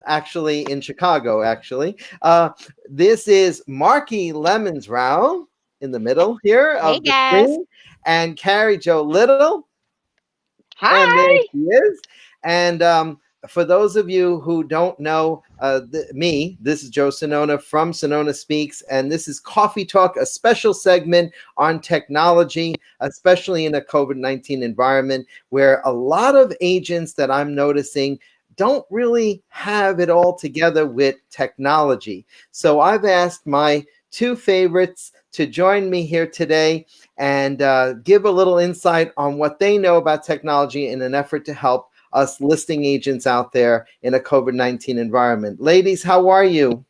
actually in Chicago, actually. This is Marki Lemons Row in the middle here Hey of the guys. screen, and Carrie Joe Little, and there Hi. she is. And for those of you who don't know me, this is Joe Sonona from Sonona Speaks, and this is Coffee Talk, a special segment on technology, especially in a COVID-19 environment where a lot of agents that I'm noticing don't really have it all together with technology. So I've asked my two favorites to join me here today and give a little insight on what they know about technology in an effort to help us listing agents out there in a COVID-19 environment. Ladies, how are you?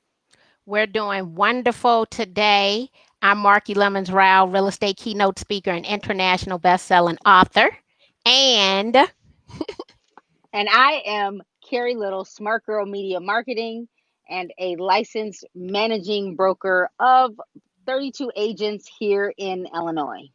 We're doing wonderful today. I'm Marky Lemons Rao, real estate keynote speaker and international best-selling author. And And I am Carrie Little, Smart Girl Media Marketing, and a licensed managing broker of 32 agents here in Illinois.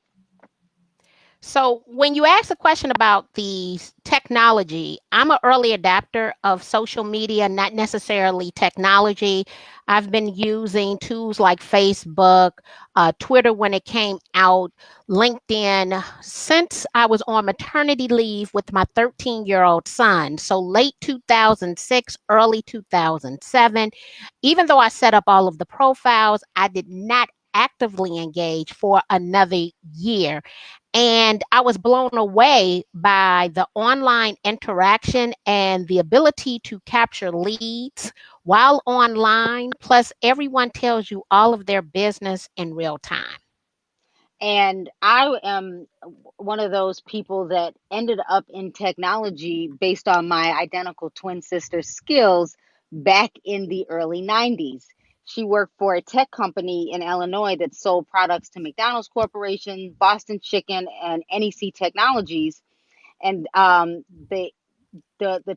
so when you ask a question about the technology, I'm an early adapter of social media, not necessarily technology. I've been using tools like Facebook, Twitter when it came out, LinkedIn since I was on maternity leave with my 13-year-old son. So late 2006, early 2007. Even though I set up all of the profiles, I did not actively engage for another year. And I was blown away by the online interaction and the ability to capture leads while online. Plus, everyone tells you all of their business in real time. And I am one of those people that ended up in technology based on my identical twin sister's skills back in the early 90s. She worked for a tech company in Illinois that sold products to McDonald's Corporation, Boston Chicken, and NEC Technologies. And the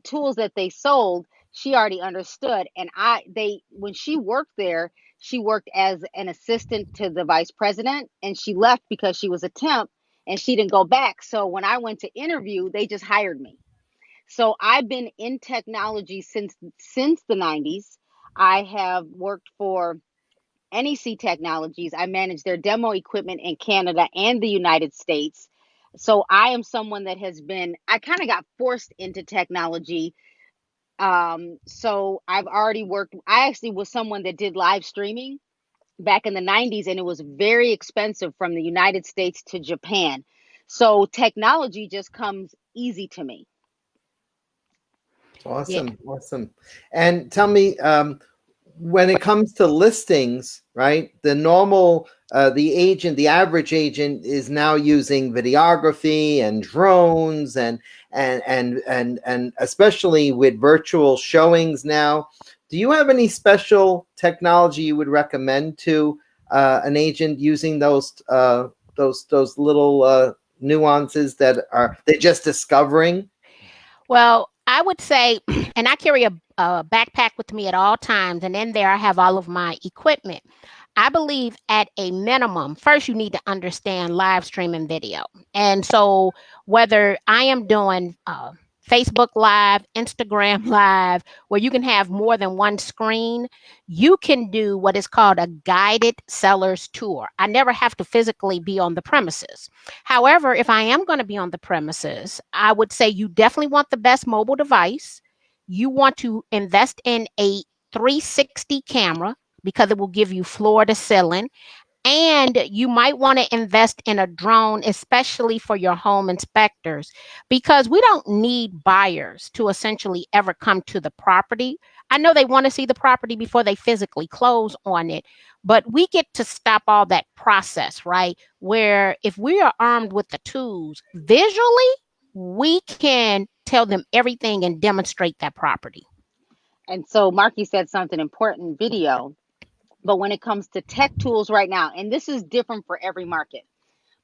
tools that they sold, she already understood. And they when she worked there, she worked as an assistant to the vice president, and she left because she was a temp and she didn't go back. So when I went to interview, they just hired me. So I've been in technology since the 90s. I have worked for NEC Technologies. I manage their demo equipment in Canada and the United States. So I am someone that I kind of got forced into technology. So I've already worked, I actually was someone that did live streaming back in the 90s, and it was very expensive from the United States to Japan. So technology just comes easy to me. Yeah. Awesome, awesome. And tell me, when it comes to listings, right? The average agent is now using videography and drones and especially with virtual showings now. Do you have any special technology you would recommend to an agent using those little nuances that are they're just discovering? Well, I would say, and I carry a backpack with me at all times, and in there I have all of my equipment. I believe at a minimum, first you need to understand live streaming video. And so, whether I am doing Facebook Live, Instagram Live, where you can have more than one screen, you can do what is called a guided seller's tour. I never have to physically be on the premises. However, if I am going to be on the premises, I would say you definitely want the best mobile device. You want to invest in a 360 camera because it will give you floor to ceiling. And you might want to invest in a drone, especially for your home inspectors, because we don't need buyers to essentially ever come to the property. I know they want to see the property before they physically close on it, but we get to stop all that process, right? Where if we are armed with the tools visually, we can tell them everything and demonstrate that property. And so Marky said something important, video. But when it comes to tech tools right now, and this is different for every market,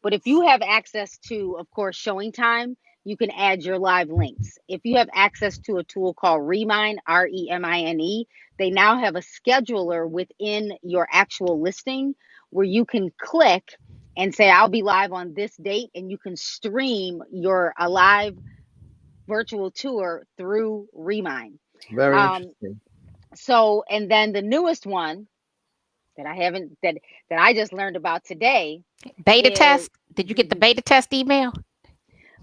but if you have access to, of course, showing time, you can add your live links. If you have access to a tool called Remine, Remine, they now have a scheduler within your actual listing where you can click and say, I'll be live on this date, and you can stream your a live virtual tour through Remine. Very Um, interesting. So, and then the newest one that I haven't that I just learned about today Beta is test. Did you get the beta test email?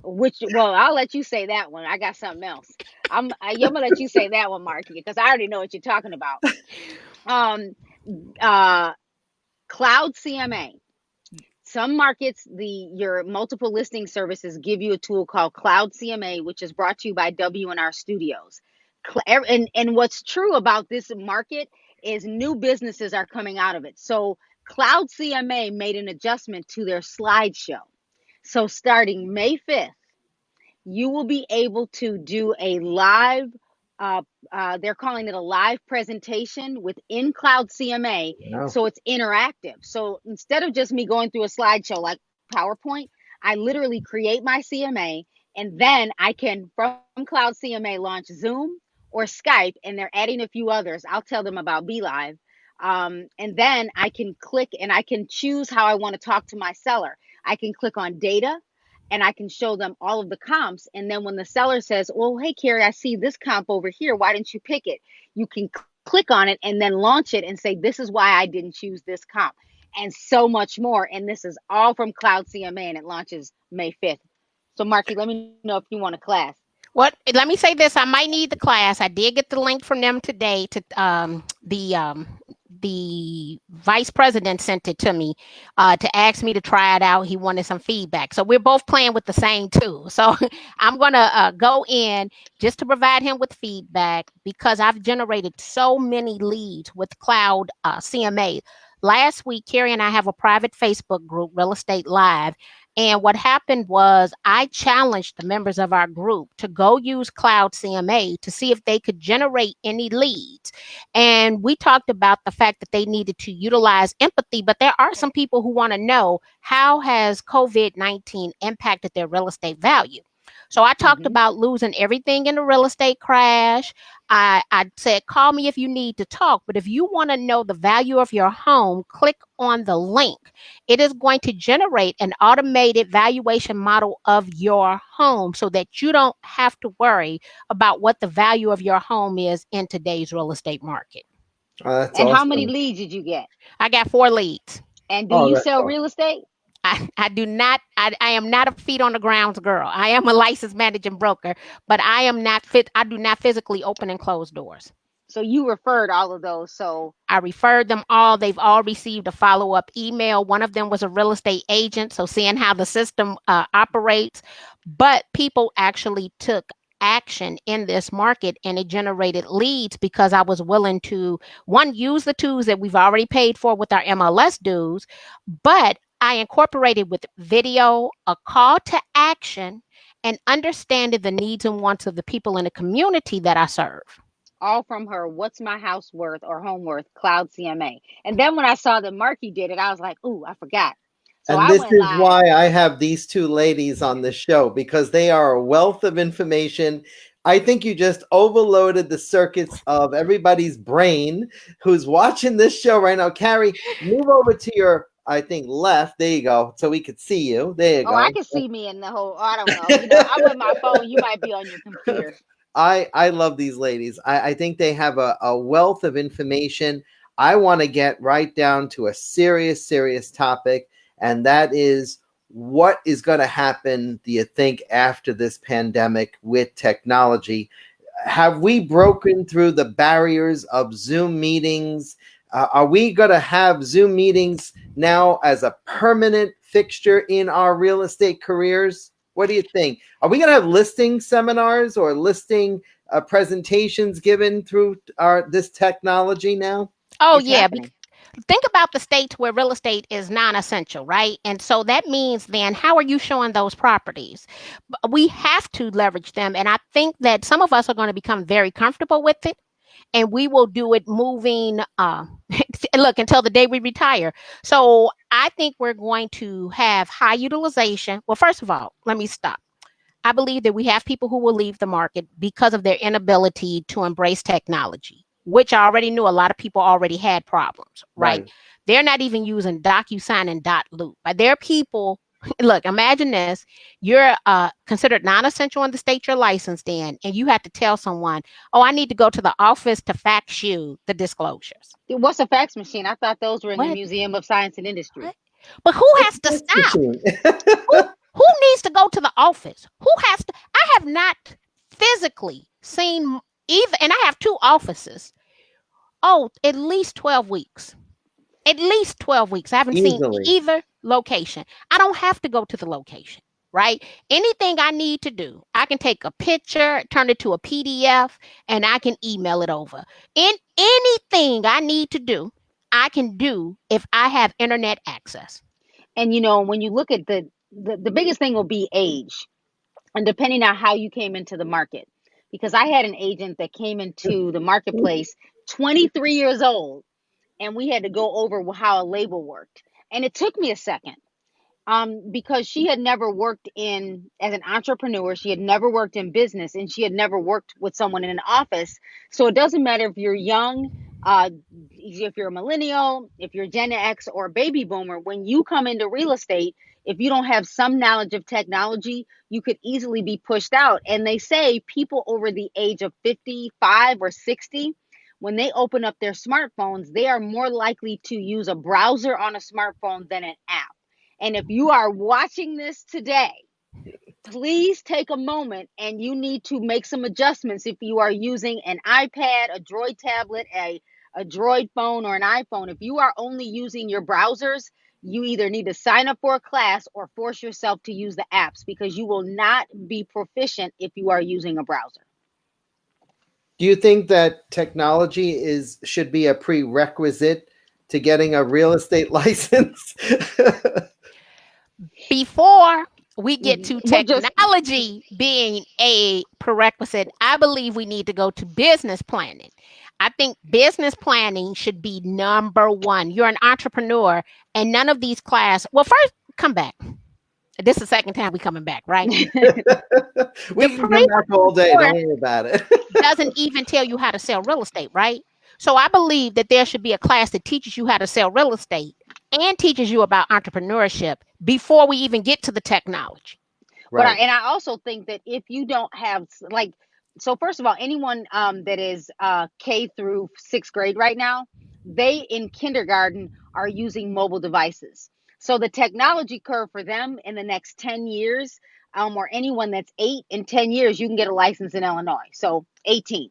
which, well, I'll let you say that one. I got something else. I'm gonna let you say that one, Marky, because I already know what you're talking about. Um, uh, Cloud CMA. Some markets, your multiple listing services give you a tool called Cloud CMA, which is brought to you by W&R Studios. And what's true about this market is new businesses are coming out of it. So Cloud CMA made an adjustment to their slideshow. So starting May 5th, you will be able to do a live, uh, they're calling it a live presentation within Cloud CMA. Wow. So it's interactive. So instead of just me going through a slideshow like PowerPoint, I literally create my CMA, and then I can, from Cloud CMA, launch Zoom or Skype, and they're adding a few others. I'll tell them about Be Live. And then I can click and I can choose how I want to talk to my seller. I can click on data, and I can show them all of the comps. And then when the seller says, well, hey, Carrie, I see this comp over here. Why didn't you pick it? You can click on it and then launch it and say, this is why I didn't choose this comp, and so much more. And this is all from Cloud CMA, and it launches May 5th. So, Marky, let me know if you want a class. What? Let me say this. I might need the class. I did get the link from them today. To the vice president sent it to me to ask me to try it out. He wanted some feedback. So we're both playing with the same tool. So I'm gonna go in just to provide him with feedback because I've generated so many leads with Cloud CMA. Last week, Carrie and I have a private Facebook group, Real Estate Live. And what happened was I challenged the members of our group to go use Cloud CMA to see if they could generate any leads. And we talked about the fact that they needed to utilize empathy, but there are some people who want to know how has COVID-19 impacted their real estate value. So I talked Mm-hmm. about losing everything in the real estate crash. I said, call me if you need to talk. But if you want to know the value of your home, click on the link. It is going to generate an automated valuation model of your home so that you don't have to worry about what the value of your home is in today's real estate market. Oh, that's And how many awesome. leads did you get? I got 4 leads. And do Oh, you that's sell awesome. real estate? I do not, I am not a feet on the grounds girl. I am a licensed managing broker, but I am not fit. I do not physically open and close doors. So you referred all of those. So, I referred them all. They've all received a follow up email. One of them was a real estate agent. So, seeing how the system operates, but people actually took action in this market and it generated leads because I was willing to, one, use the tools that we've already paid for with our MLS dues, but I incorporated with video, a call to action, and understanding the needs and wants of the people in the community that I serve. all from her what's my house worth or home worth Cloud CMA. And then when I saw that Marky did it, I was like, ooh, I forgot. So And I this went is live. why I have these two ladies on the show because they are a wealth of information. I think you just overloaded the circuits of everybody's brain who's watching this show right now. Carrie, move over to your, I think, left. There you go. So we could see you. There you Oh, I go. can see me in the whole, I don't know. You know, I'm with my phone. You might be on your computer. I love these ladies. I think they have a wealth of information. I want to get right down to a serious topic, and that is what is going to happen, do you think, after this pandemic with technology? Have we broken through the barriers of Zoom meetings? Are we going to have Zoom meetings now as a permanent fixture in our real estate careers? What do you think? Are we going to have listing seminars or listing presentations given through this technology now? Oh, It's yeah. happening. Think about the states where real estate is non-essential, right? And so that means then how are you showing those properties? We have to leverage them. And I think that some of us are going to become very comfortable with it and we will do it moving look until the day we retire. So I think we're going to have high utilization. Well, first of all, let me stop. I believe that we have people who will leave the market because of their inability to embrace technology, which I already knew a lot of people already had problems, right? Right. They're not even using DocuSign and Dot Loop. But there are people Look, imagine this. You're considered non-essential in the state you're licensed in, and you have to tell someone, oh, I need to go to the office to fax you the disclosures. What's a fax machine? I thought those were in the What? Museum of Science and Industry. What? But who has to Fax stop? machine. Who needs to go to the office? Who has to? I have not physically seen even, and I have two offices. Oh, at least 12 weeks. At least 12 weeks. I haven't seen Easily. either location. I don't have to go to the location, right? Anything I need to do, I can take a picture, turn it to a PDF, and I can email it over. In anything I need to do, I can do if I have internet access. And when you look at the biggest thing will be age, and depending on how you came into the market. Because I had an agent that came into the marketplace 23 years old, and we had to go over how a label worked. And it took me a second, because she had never worked as an entrepreneur. She had never worked in business, and she had never worked with someone in an office. So it doesn't matter if you're young, if you're a millennial, if you're Gen X or a baby boomer, when you come into real estate, if you don't have some knowledge of technology, you could easily be pushed out. And they say people over the age of 55 or 60, when they open up their smartphones, they are more likely to use a browser on a smartphone than an app. And if you are watching this today, please take a moment, and you need to make some adjustments if you are using an iPad, a Droid tablet, a Droid phone, or an iPhone. If you are only using your browsers, you either need to sign up for a class or force yourself to use the apps, because you will not be proficient if you are using a browser. Do you think that technology should be a prerequisite to getting a real estate license? Before we get to Well, just technology being a prerequisite, I believe we need to go to business planning. I think business planning should be number one. You're an entrepreneur, and none of these class. Well, first, come back. This is the second time we coming back, right? We can come back all day. Don't worry about it. Doesn't even tell you how to sell real estate, right? So I believe that there should be a class that teaches you how to sell real estate and teaches you about entrepreneurship before we even get to the technology. Right. But I also think that if you don't have, like, so first of all, anyone that is K through sixth grade right now, they in kindergarten are using mobile devices. So the technology curve for them in the next 10 years, or anyone that's 8 in 10 years, you can get a license in Illinois. So 18.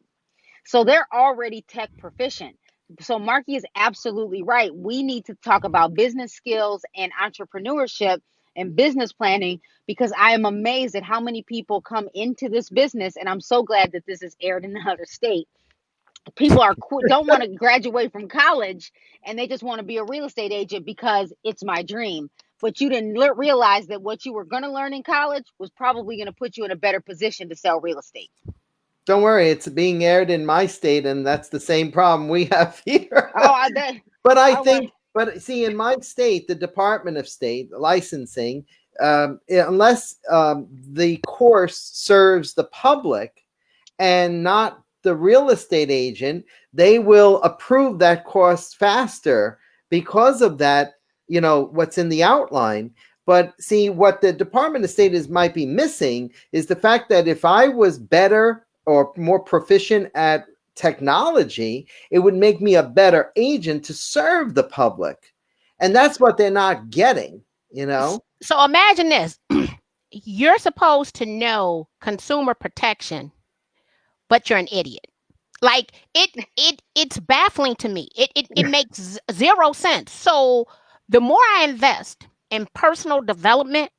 So they're already tech proficient. So Marki is absolutely right. We need to talk about business skills and entrepreneurship and business planning, because I am amazed at how many people come into this business. And I'm so glad that this is aired in another state. People don't want to graduate from college, and they just want to be a real estate agent because it's my dream. But you didn't realize that what you were going to learn in college was probably going to put you in a better position to sell real estate. Don't worry, it's being aired in my state, and that's the same problem we have here. But see, in my state, the Department of State licensing, unless the course serves the public and not the real estate agent, they will approve that course faster because of that, what's in the outline. But see, what the Department of State might be missing is the fact that if I was better or more proficient at technology, it would make me a better agent to serve the public. And that's what they're not getting, So imagine this. You're supposed to know consumer protection, but you're an idiot. Like it's baffling to me. It makes zero sense. So the more I invest in personal development,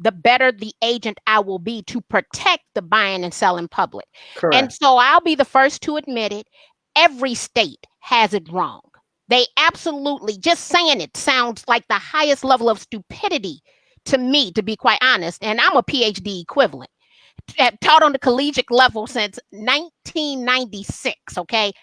the better the agent I will be to protect the buying and selling public. Correct. And so I'll be the first to admit it. Every state has it wrong. They absolutely, just saying it sounds like the highest level of stupidity to me, to be quite honest. And I'm a PhD equivalent. I've taught on the collegiate level since 1996. Okay.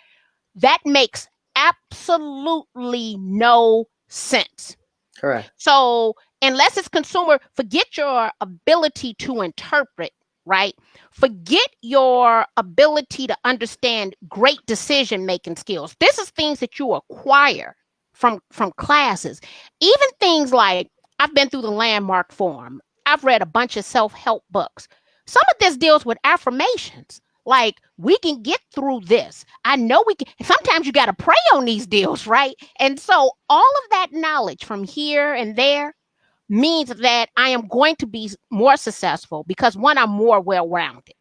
That makes absolutely no sense. Correct. So unless it's consumer, forget your ability to interpret, right? Forget your ability to understand great decision-making skills. This is things that you acquire from classes. Even things like I've been through the Landmark Forum. I've read a bunch of self-help books. Some of this deals with affirmations. Like, we can get through this. I know we can. Sometimes you got to pray on these deals, right? And so all of that knowledge from here and there means that I am going to be more successful because one, I'm more well-rounded.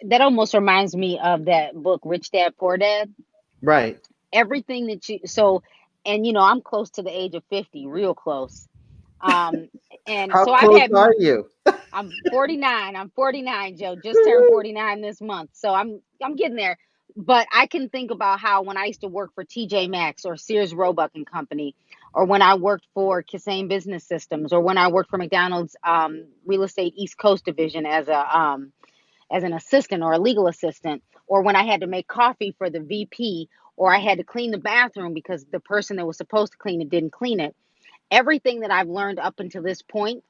That almost reminds me of that book, Rich Dad, Poor Dad. Right. Everything that you so, and I'm close to the age of 50, real close. Um, and How so I've close had are you? I'm 49. I'm 49, Joe. Just turned 49 this month. So I'm getting there. But I can think about how when I used to work for TJ Maxx or Sears Roebuck and Company, or when I worked for Kassane Business Systems, or when I worked for McDonald's Real Estate East Coast Division as an assistant or a legal assistant, or when I had to make coffee for the VP, or I had to clean the bathroom because the person that was supposed to clean it didn't clean it. Everything that I've learned up until this point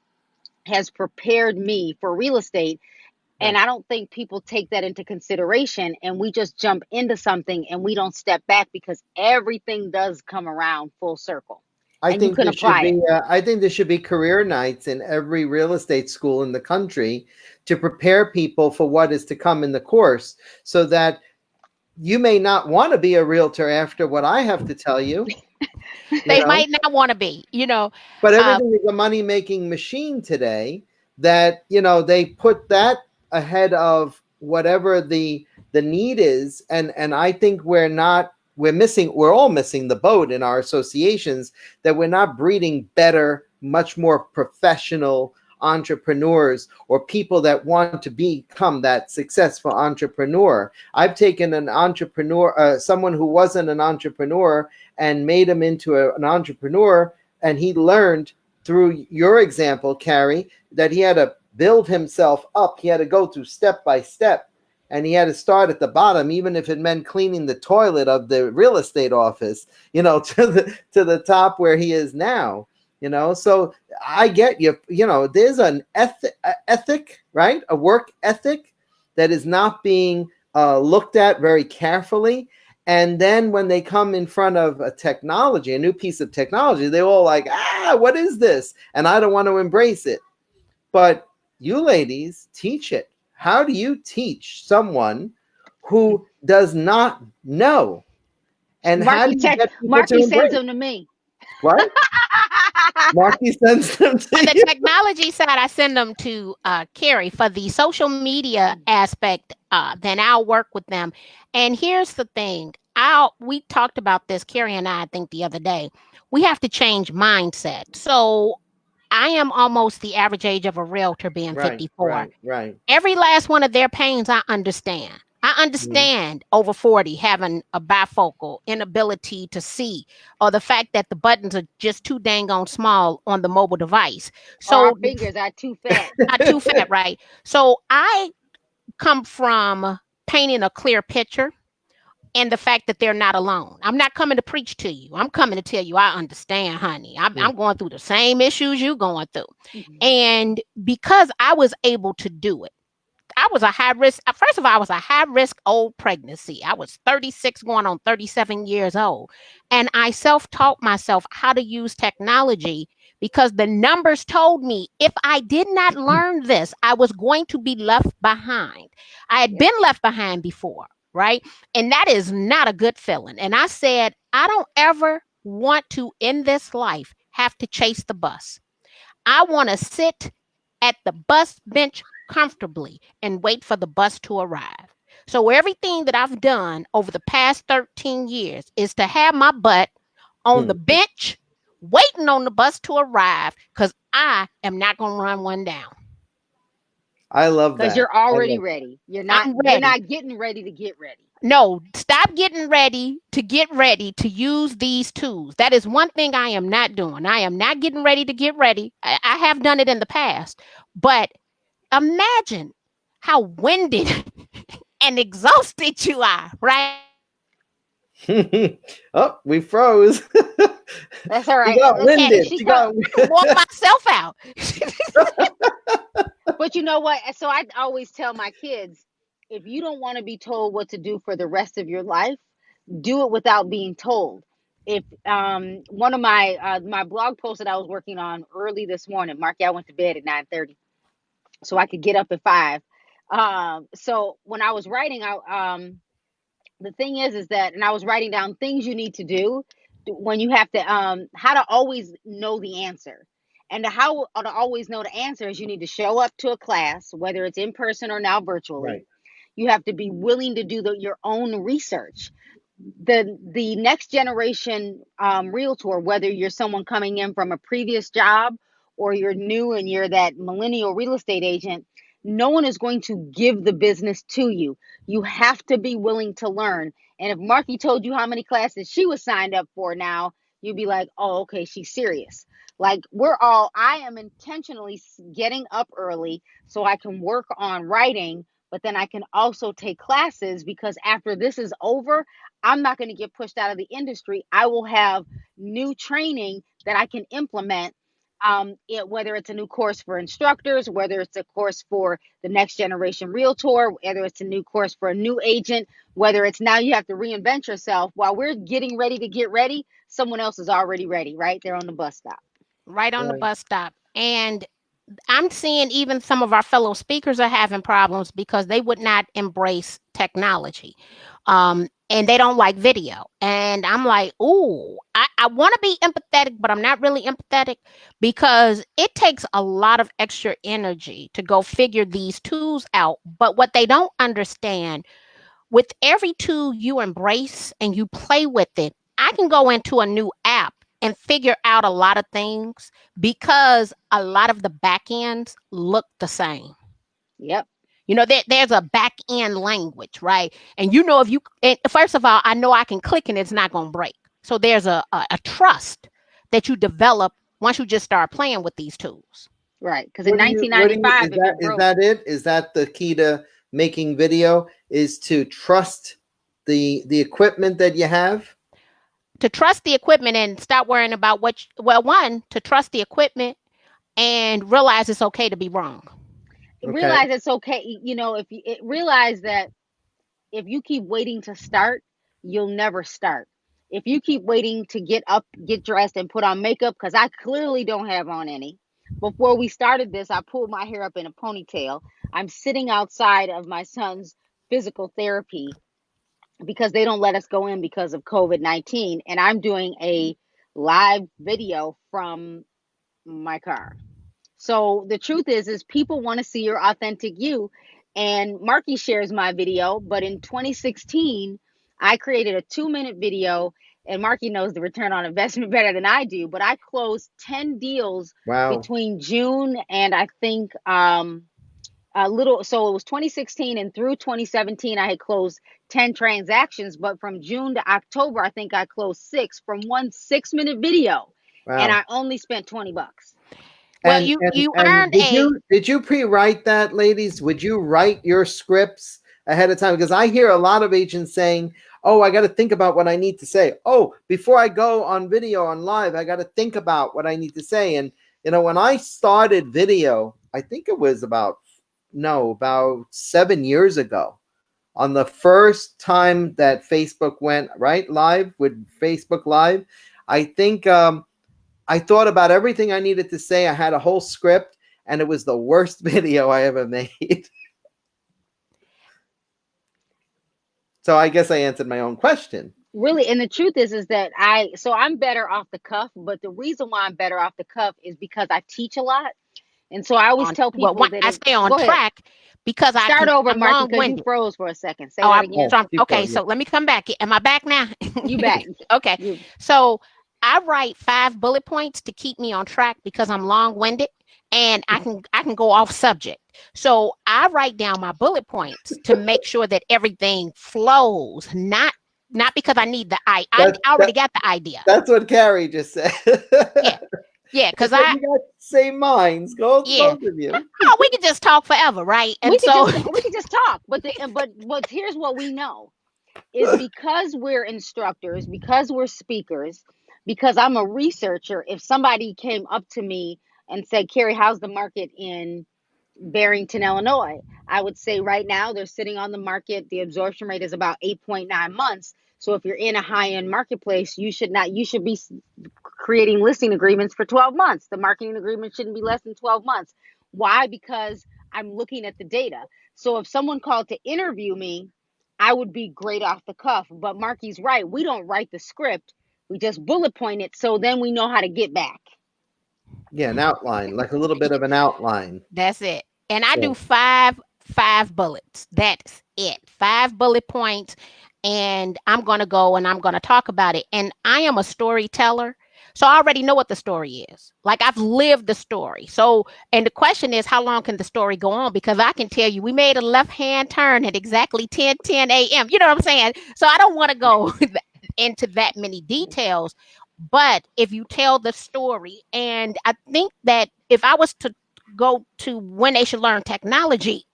has prepared me for real estate. And Right. I don't think people take that into consideration, and we just jump into something and we don't step back because everything does come around full circle I and you think can there should apply it. be. I think there should be career nights in every real estate school in the country to prepare people for what is to come in the course, so that you may not want to be a realtor after what I have to tell you. You They know, might not want to be, but uh, everything is a money making machine today. That they put that ahead of whatever the need is, and I think we're all missing the boat in our associations, that we're not breeding better, much more professional entrepreneurs, or people that want to become that successful entrepreneur. I've taken an entrepreneur, someone who wasn't an entrepreneur, and made him into an entrepreneur, and he learned through your example, Carrie, that he had to build himself up. He had to go through step by step, and he had to start at the bottom, even if it meant cleaning the toilet of the real estate office, to the top where he is now. So I get you. There's an ethic, right? A work ethic that is not being looked at very carefully. And then when they come in front of a new piece of technology, they're all like, what is this? And I don't want to embrace it. But you ladies teach it. How do you teach someone who does not know? And how do you get people to Marky sends embrace? them to me. What? Marky sends them for to the you. technology side, I send them to Carrie. For the social media aspect, then I'll work with them. And here's the thing: we talked about this, Carrie and I think the other day. We have to change mindset. So I am almost the average age of a realtor, being Right, 54. right, right. Every last one of their pains, I understand. I Mhm. understand over 40 having a bifocal inability to see, or the fact that the buttons are just too dang on small on the mobile device. Or our So, fingers are too fat. not too fat, right? So, I come from painting a clear picture and the fact that they're not alone. I'm not coming to preach to you. I'm coming to tell you I understand, honey. I'm going through the same issues you're going through. And because I was able to do it, I was a high risk. First of all, I was a high risk old pregnancy. I was 36 going on 37 years old. And I self taught myself how to use technology because the numbers told me if I did not learn this, I was going to be left behind. I had Yep. been left behind before, right? And that is not a good feeling. And I said, I don't ever want to in this life have to chase the bus. I want to sit at the bus bench comfortably and wait for the bus to arrive. So everything that I've done over the past 13 years is to have my butt on the Hmm. bench waiting on the bus to arrive because I am not going to run one down. I love Because that. you're I already love ready. You're not I'm you're ready. not getting ready to get ready. No, stop getting ready to get ready to use these tools. That is one thing I am not doing. I am not getting ready to get ready. I have done it in the past, but imagine how winded and exhausted you are, right? that. Oh, we froze. That's all She right. got Listen, And winded. she She come. got. wore myself out. But you know what? So I always tell my kids, if you don't want to be told what to do for the rest of your life, do it without being told. if one of my blog posts that I was working on early this morning, Marky, I went to bed at 9:30 so I could get up at 5. So when I was writing, the thing is that, and I was writing down things you need to do when you have to, how to always know the answer. And how to always know the answer is you need to show up to a class, whether it's in person or now virtually. Right. You have to be willing to do your own research. The next generation realtor, whether you're someone coming in from a previous job or you're new and you're that millennial real estate agent, no one is going to give the business to you. You have to be willing to learn. And if Marky told you how many classes she was signed up for now, you'd be like, oh, okay, she's serious. Like I am intentionally getting up early so I can work on writing, but then I can also take classes because after this is over, I'm not going to get pushed out of the industry. I will have new training that I can implement. Whether it's a new course for instructors, whether it's a course for the next generation realtor, whether it's a new course for a new agent, whether it's now you have to reinvent yourself while we're getting ready to get ready, someone else is already ready, right? They're on the bus stop. Right on the Right. bus stop. And I'm seeing even some of our fellow speakers are having problems because they would not embrace technology. And they don't like video. And I'm like, ooh, I want to be empathetic, but I'm not really empathetic because it takes a lot of extra energy to go figure these tools out. But what they don't understand, with every tool you embrace and you play with it, I can go into a new app and figure out a lot of things because a lot of the back ends look the same. Yep. There's a back end language, right? And if you, and first of all, I know I can click and it's not going to break. So there's a trust that you develop once you just start playing with these tools. Right. Because in 1995, if it Is broke. that it? Is that the key to making video, is to trust the equipment that you have? To trust the equipment and stop worrying about one, to trust the equipment and realize it's okay to be wrong. Okay. Realize it's okay. If you realize that if you keep waiting to start, you'll never start. If you keep waiting to get up, get dressed, and put on makeup, because I clearly don't have on any. Before we started this, I pulled my hair up in a ponytail. I'm sitting outside of my son's physical therapy because they don't let us go in because of COVID-19. And I'm doing a live video from my car. So the truth is people want to see your authentic you. And Marky shares my video, but in 2016, I created a 2-minute video, and Marky knows the return on investment better than I do. But I closed 10 deals Wow. between June and I think a little. So it was 2016, and through 2017, I had closed 10 transactions. But from June to October, I think I closed 6 from one 6-minute video, and Wow. I only spent $20. Well, And you and earned a did you pre-write that, ladies? Would you write your scripts ahead of time? Because I hear a lot of agents saying, "Oh, I got to think about what I need to say. Oh, before I go on video on live, I got to think about what I need to say." And when I started video, I think it was about 7 years ago, on the first time that Facebook went right live with Facebook Live. I think I thought about everything I needed to say. I had a whole script, and it was the worst video I ever made. So I guess I answered my own question. Really, and the truth is that I'm better off the cuff, but the reason why I'm better off the cuff is because I teach a lot. And so I always on tell well, people one, that I stay on go ahead, track because start over, I'm Marky, long because you winded. froze for a second. Say Oh, that again. so I'm Keep okay. going. Yeah. So let me come back. Am I back now? You back. Okay. You So I write 5 bullet points to keep me on track because I'm long winded and I can go off subject. So I write down my bullet points to make sure that everything flows, not because I need I That, already that got the idea. that's what Carrie just said. Yeah. Yeah, She because said you got same minds, yeah. both of you. Oh, we could just talk forever, right? we And could so just we could just talk, but here's what we know is because we're instructors, because we're speakers, because I'm a researcher. If somebody came up to me and said, Carrie, how's the market in Barrington, Illinois? I would say right now they're sitting on the market. The absorption rate is about 8.9 months. So if you're in a high-end marketplace, you should be creating listing agreements for 12 months. The marketing agreement shouldn't be less than 12 months. Why? Because I'm looking at the data. So if someone called to interview me, I would be great off the cuff. But Marki's right. We don't write the script. We just bullet point it, so then we know how to get back. Yeah, an outline, like a little bit of an outline. That's it. And I do So, five bullets. That's it. 5 bullet points. And I'm going to go and I'm going to talk about it. And I am a storyteller. So I already know what the story is. Like I've lived the story. So, and the question is, how long can the story go on? Because I can tell you, we made a left-hand turn at exactly 10:10 a.m. You know what I'm saying? So I don't want to go into that many details. But if you tell the story, and I think that if I was to go to when they should learn technology,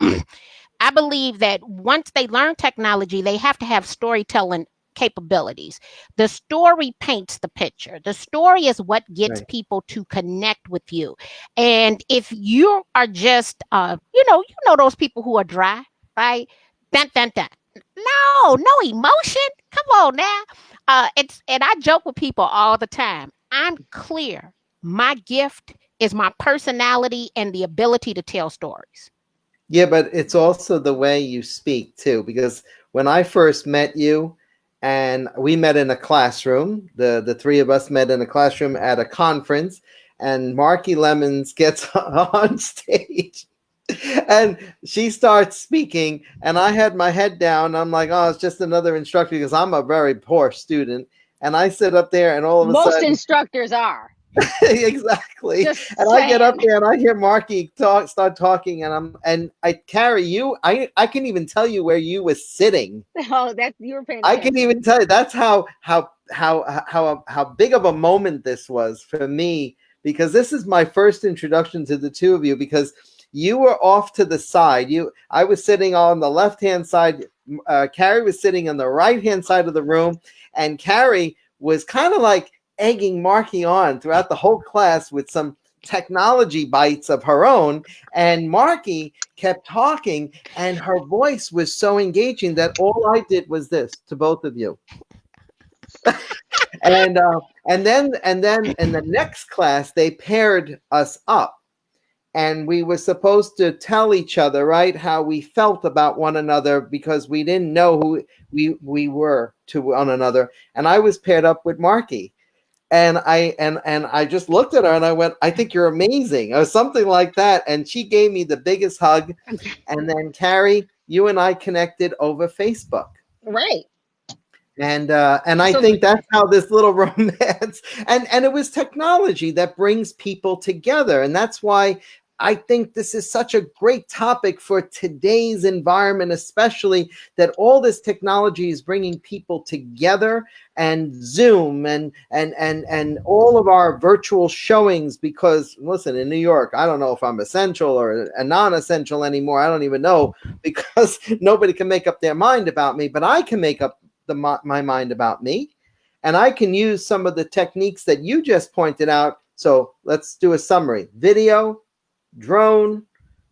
I believe that once they learn technology, they have to have storytelling capabilities. The story paints the picture. The story is what gets right. people to connect with you. And if you are just, you know those people who are dry, right? Dun dun dun. No emotion. Come on now. And I joke with people all the time. I'm clear. My gift is my personality and the ability to tell stories. Yeah, but it's also the way you speak too, because when I first met you, and we met in a classroom, the three of us met in a classroom at a conference, and Marky Lemons gets on stage and she starts speaking, and I had my head down. I'm like, oh, it's just another instructor because I'm a very poor student. And I sit up there, and all of a Most sudden, instructors are. exactly. Just And I get up saying. there and I hear Marky start talking, and I carry you. I can even tell you where you were sitting. Oh, that's, you were paying I can attention. even tell you that's how big of a moment this was for me, because this is my first introduction to the two of you, because you were off to the side. I was sitting on the left hand side. Carrie was sitting on the right hand side of the room, and Carrie was kind of like egging Marky on throughout the whole class with some technology bites of her own. And Marky kept talking, and her voice was so engaging that all I did was this to both of you. And then in the next class they paired us up, and we were supposed to tell each other, right, how we felt about one another, because we didn't know who we were to one another. And I was paired up with Marky, and I just looked at her and I went, I think you're amazing, or something like that. And she gave me the biggest hug. And then Carrie, you and I connected over Facebook. Right. And I So think that's how this little romance, and it was technology that brings people together. And that's why I think this is such a great topic for today's environment, especially that all this technology is bringing people together, and Zoom and all of our virtual showings. Because listen, in New York, I don't know if I'm essential or a non-essential anymore. I don't even know, because nobody can make up their mind about me, but I can make up my mind about me, and I can use some of the techniques that you just pointed out. So let's do a summary: video, drone,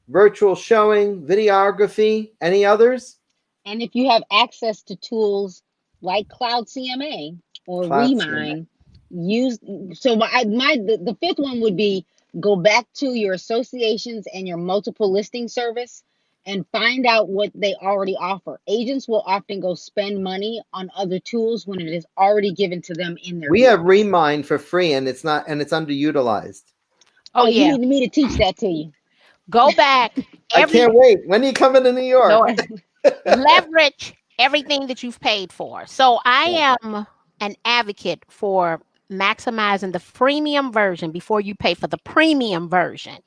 virtual showing, videography. Any others? and if you have access to tools like Cloud CMA or Cloud CMA. Remine, use, so the fifth one would be, go back to your associations and your multiple listing service and find out what they already offer. Agents will often go spend money on other tools when it is already given to them in their We have deals. Remind for free, and it's underutilized. Oh, Oh you yeah. need me to teach that to you. Go back I every can't wait. When are you coming to New York? Lord, leverage everything that you've paid for. So I am an advocate for maximizing the freemium version before you pay for the premium version.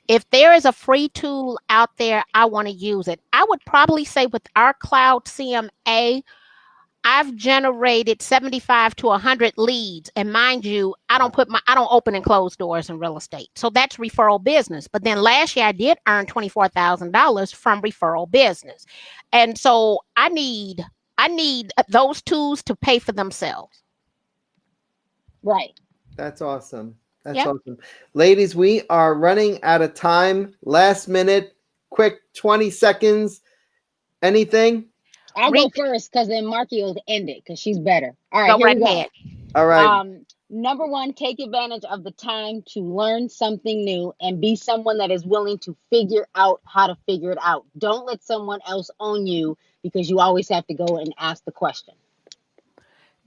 If there is a free tool out there, I want to use it. I would probably say with our Cloud CMA, I've generated 75 to 100 leads. And mind you, I don't open and close doors in real estate. So that's referral business. But then last year I did earn $24,000 from referral business. And so I need those tools to pay for themselves. Right. That's awesome. That's Yep. awesome. Ladies, we are running out of time. Last minute, quick 20 seconds. Anything? I'll Read, go first because then Marki will end it because she's better. All right, go here right we go. ahead. All right. Number one, take advantage of the time to learn something new and be someone that is willing to figure out how to figure it out. Don't let someone else own you because you always have to go and ask the question.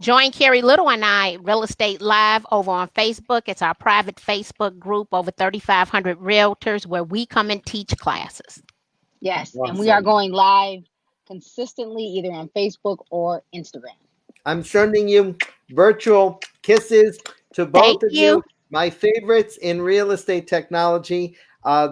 Join Carrie Little and I, Real Estate Live, over on Facebook. It's our private Facebook group, over 3,500 realtors, where we come and teach classes. Yes, and we are Awesome. going live consistently either on Facebook or Instagram. I'm sending you virtual kisses to both Thank of you. you, my favorites in real estate technology.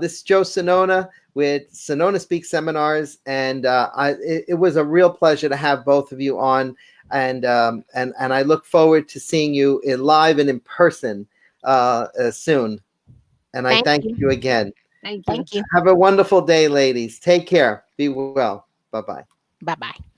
This is Joe Sonona with Sonona Speak Seminars, and it was a real pleasure to have both of you on, and I look forward to seeing you live and in person soon. And I Thank thank you. you again. Thank you. Thank you. Have a wonderful day, ladies. Take care. Be well. Bye-bye. Bye-bye.